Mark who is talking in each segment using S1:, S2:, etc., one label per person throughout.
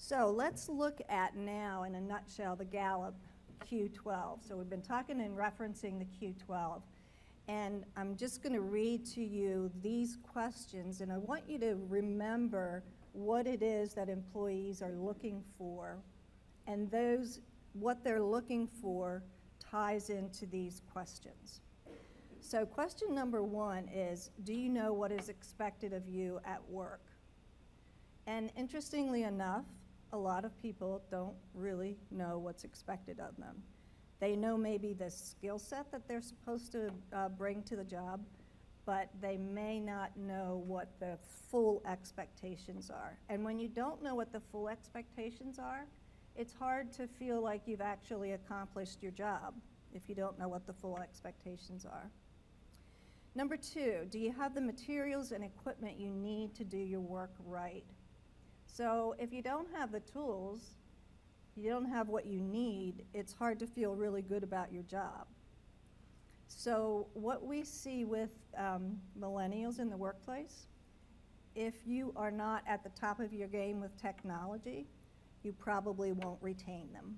S1: So let's look at now, in a nutshell, the Gallup Q12. So we've been talking and referencing the Q12. And I'm just going to read to you these questions, and I want you to remember what it is that employees are looking for, and what they're looking for ties into these questions. So question number 1 is, do you know what is expected of you at work? And interestingly enough, a lot of people don't really know what's expected of them. They know maybe the skill set that they're supposed to bring to the job, but they may not know what the full expectations are. And when you don't know what the full expectations are, it's hard to feel like you've actually accomplished your job if you don't know what the full expectations are. Number 2, do you have the materials and equipment you need to do your work right? So if you don't have the tools, you don't have what you need, it's hard to feel really good about your job. So what we see with millennials in the workplace, if you are not at the top of your game with technology, you probably won't retain them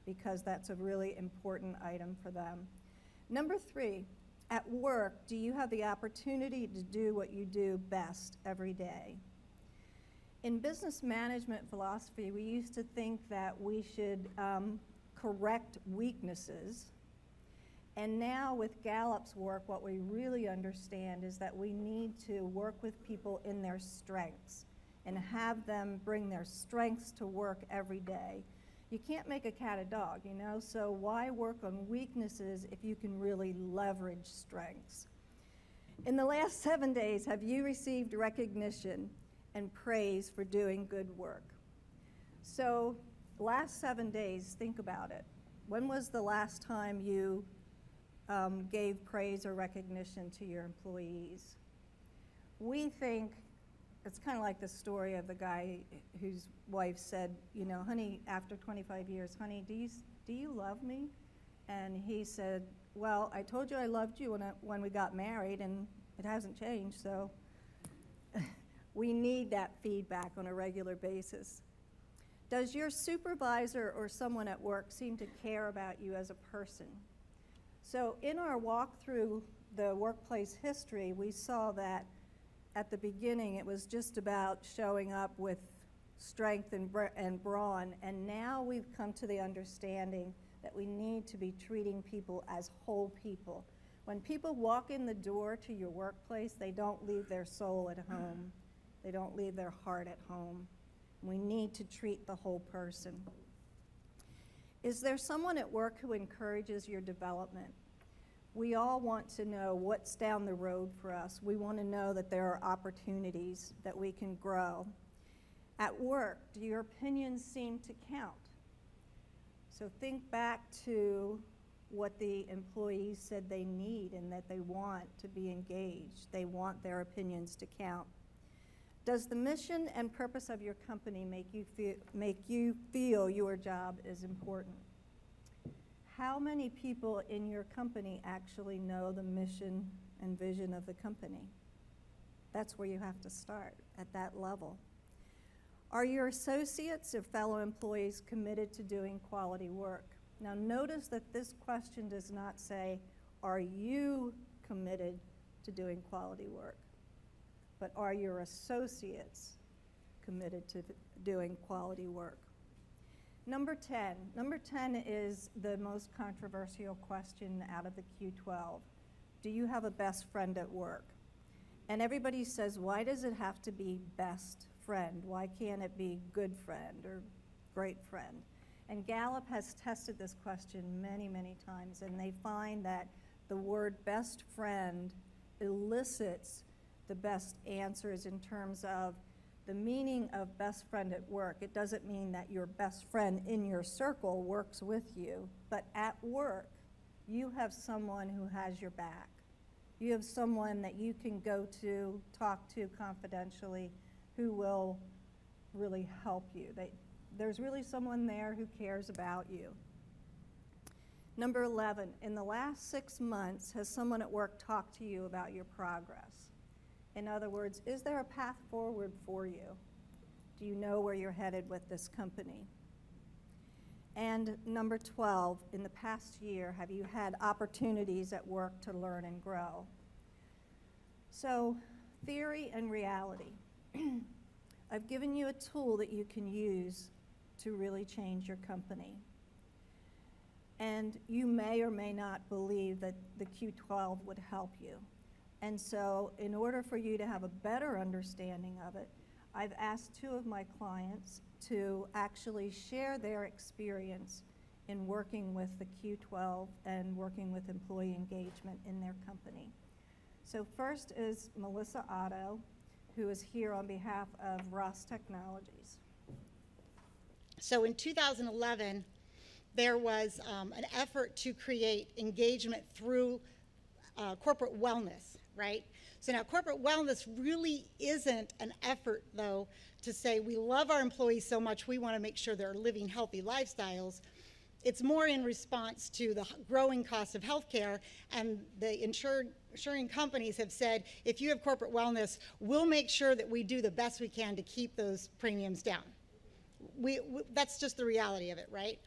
S1: because that's a really important item for them. Number 3, at work, do you have the opportunity to do what you do best every day? In business management philosophy, we used to think that we should correct weaknesses. And now with Gallup's work, what we really understand is that we need to work with people in their strengths and have them bring their strengths to work every day. You can't make a cat a dog, you know, so why work on weaknesses if you can really leverage strengths? In the last 7 days, have you received recognition and praise for doing good work? So last 7 days, think about it. When was the last time you gave praise or recognition to your employees? We think, it's kind of like the story of the guy whose wife said, you know, honey, after 25 years, honey, do you love me? And he said, well, I told you I loved you when we got married, and it hasn't changed, so we need that feedback on a regular basis. Does your supervisor or someone at work seem to care about you as a person? So in our walk through the workplace history, we saw that at the beginning it was just about showing up with strength and brawn, and now we've come to the understanding that we need to be treating people as whole people. When people walk in the door to your workplace, they don't leave their soul at home. They don't leave their heart at home. We need to treat the whole person. Is there someone at work who encourages your development? We all want to know what's down the road for us. We want to know that there are opportunities that we can grow. At work, do your opinions seem to count? So think back to what the employees said they need and that they want to be engaged. They want their opinions to count. Does the mission and purpose of your company make you feel your job is important? How many people in your company actually know the mission and vision of the company? That's where you have to start, at that level. Are your associates or fellow employees committed to doing quality work? Now notice that this question does not say, are you committed to doing quality work? But are your associates committed to doing quality work? Number 10. Number 10 is the most controversial question out of the Q12. Do you have a best friend at work? And everybody says, why does it have to be best friend? Why can't it be good friend or great friend? And Gallup has tested this question many, many times, and they find that the word best friend elicits the best answers in terms of the meaning of best friend at work. It doesn't mean that your best friend in your circle works with you, but at work, you have someone who has your back. You have someone that you can go to, talk to confidentially, who will really help you. There's really someone there who cares about you. Number 11, in the last 6 months, has someone at work talked to you about your progress? In other words, is there a path forward for you? Do you know where you're headed with this company? And number 12, in the past year, have you had opportunities at work to learn and grow? So, theory and reality. I've given you a tool that you can use to really change your company. And you may or may not believe that the Q12 would help you. And so, in order for you to have a better understanding of it, I've asked 2 of my clients to actually share their experience in working with the Q12 and working with employee engagement in their company. So first is Melissa Otto, who is here on behalf of Ross Technologies.
S2: So in 2011, there was an effort to create engagement through corporate wellness, right? So now corporate wellness really isn't an effort, though, to say we love our employees so much we want to make sure they're living healthy lifestyles. It's more in response to the growing cost of healthcare, and the insuring companies have said, if you have corporate wellness, we'll make sure that we do the best we can to keep those premiums down. That's just the reality of it, right?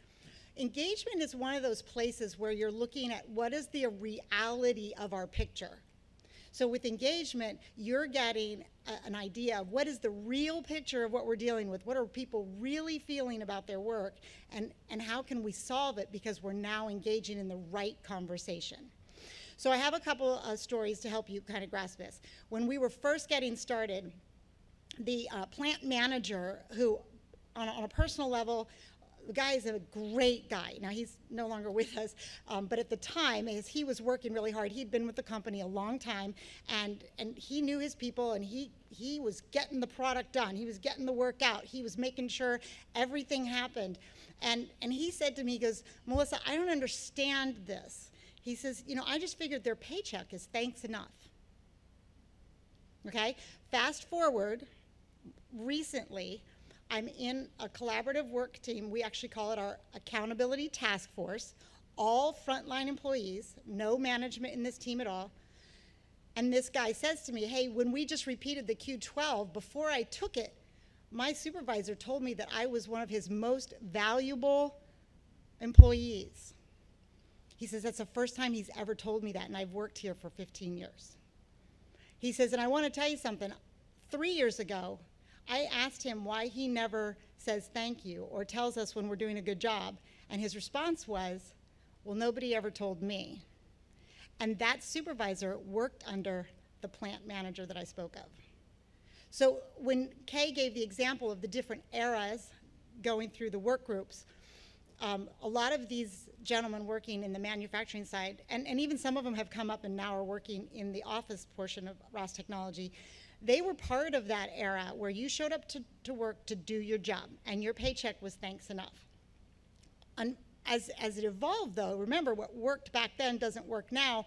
S2: Engagement is one of those places where you're looking at what is the reality of our picture. So with engagement, you're getting an idea of what is the real picture of what we're dealing with, what are people really feeling about their work, and how can we solve it because we're now engaging in the right conversation. So I have a couple of stories to help you kind of grasp this. When we were first getting started, the plant manager who, on a personal level, the guy is a great guy. Now, he's no longer with us, but at the time, as he was working really hard, he'd been with the company a long time, and he knew his people, and he was getting the product done. He was getting the work out. He was making sure everything happened. And he said to me, he goes, Melissa, I don't understand this. He says, you know, I just figured their paycheck is thanks enough. Okay? Fast forward, recently, I'm in a collaborative work team. We actually call it our accountability task force. All frontline employees, no management in this team at all. And this guy says to me, hey, when we just repeated the Q12, before I took it, my supervisor told me that I was one of his most valuable employees. He says, that's the first time he's ever told me that, and I've worked here for 15 years. He says, and I want to tell you something. 3 years ago, I asked him why he never says thank you or tells us when we're doing a good job. And his response was, well, nobody ever told me. And that supervisor worked under the plant manager that I spoke of. So when Kae gave the example of the different eras going through the work groups, a lot of these gentlemen working in the manufacturing side, and even some of them have come up and now are working in the office portion of Ross Technology, they were part of that era where you showed up to work to do your job, and your paycheck was thanks enough. And as it evolved, though, remember what worked back then doesn't work now.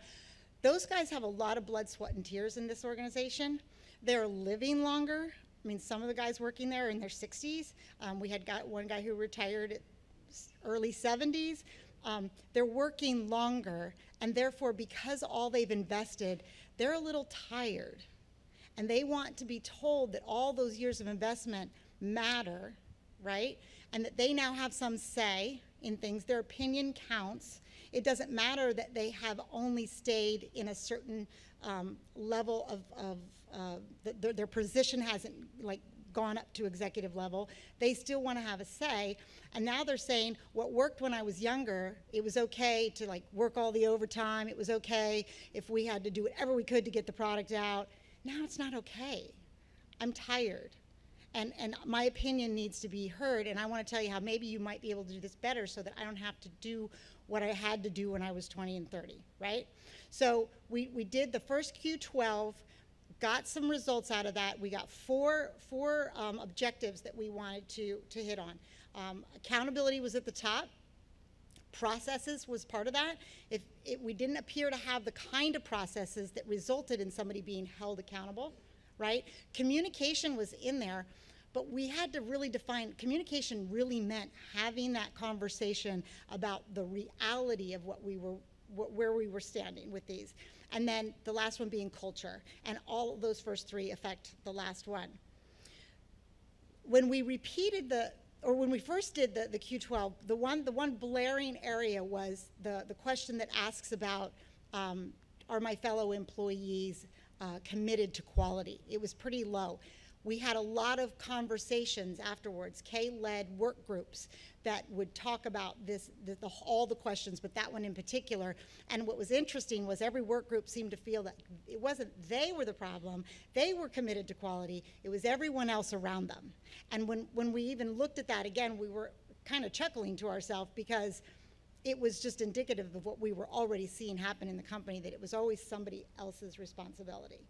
S2: Those guys have a lot of blood, sweat, and tears in this organization. They're living longer. I mean, some of the guys working there are in their 60s. We had one guy who retired at early 70s. They're working longer, and therefore, because all they've invested, they're a little tired. And they want to be told that all those years of investment matter, right? And that they now have some say in things. Their opinion counts. It doesn't matter that they have only stayed in a certain level of their position hasn't like gone up to executive level. They still want to have a say. And now they're saying what worked when I was younger, it was okay to like work all the overtime. It was okay if we had to do whatever we could to get the product out. Now it's not okay. I'm tired. And my opinion needs to be heard, and I want to tell you how maybe you might be able to do this better so that I don't have to do what I had to do when I was 20 and 30, right? So we did the first Q12, got some results out of that. We got four objectives that we wanted to hit on. Accountability was at the top. Processes was part of that. We didn't appear to have the kind of processes that resulted in somebody being held accountable, right? Communication was in there, but we had to really define, communication really meant having that conversation about the reality of where we were standing with these. And then the last one being culture, and all of those first three affect the last one. when we repeated when we first did the Q12, the one blaring area was the question that asks about, are my fellow employees committed to quality? It was pretty low. We had a lot of conversations afterwards. Kae led work groups that would talk about all the questions, but that one in particular. And what was interesting was every work group seemed to feel that it wasn't they were the problem, they were committed to quality, it was everyone else around them. And when we even looked at that again, we were kind of chuckling to ourselves because it was just indicative of what we were already seeing happen in the company, that it was always somebody else's responsibility.